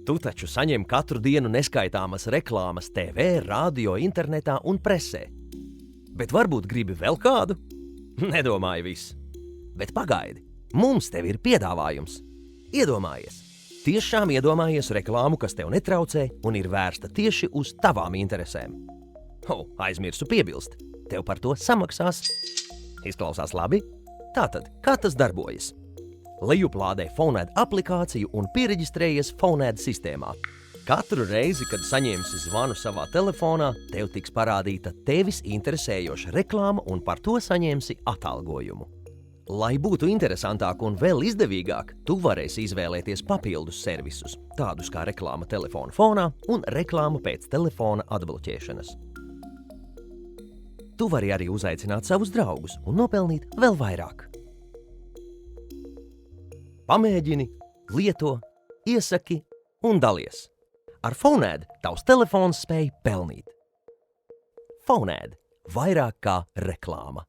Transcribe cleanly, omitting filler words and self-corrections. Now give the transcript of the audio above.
Tu taču saņem katru dienu neskaitāmas reklāmas TV, radio, internetā un presē. Bet varbūt gribi vēl kādu? Nedomāju viss. Bet pagaidi, mums tev ir piedāvājums. Iedomājies! Tiešām iedomājies reklāmu, kas tev netraucē un ir vērsta tieši uz tavām interesēm. Aizmirsu piebilst, tev par to samaksās. Izklausās labi? Tātad, kā tas darbojas? Lejuplādē Phonēd aplikāciju un piereģistrējies Phonēd sistēmā. Katru reizi, kad saņemsi zvanu savā telefonā, tev tiks parādīta tevis interesējoša reklāma un par to saņemsi atalgojumu. Lai būtu interesantāk un vēl izdevīgāk, tu varēsi izvēlēties papildus servisus, tādus kā reklāma telefona fonā un reklāma pēc telefona atbloķēšanas. Tu vari arī uzaicināt savus draugus un nopelnīt vēl vairāk. Pamēģini, lieto, iesaki un dalies. Ar Phonēd tavs telefons spēj pelnīt. Phonēd – vairāk kā reklāma.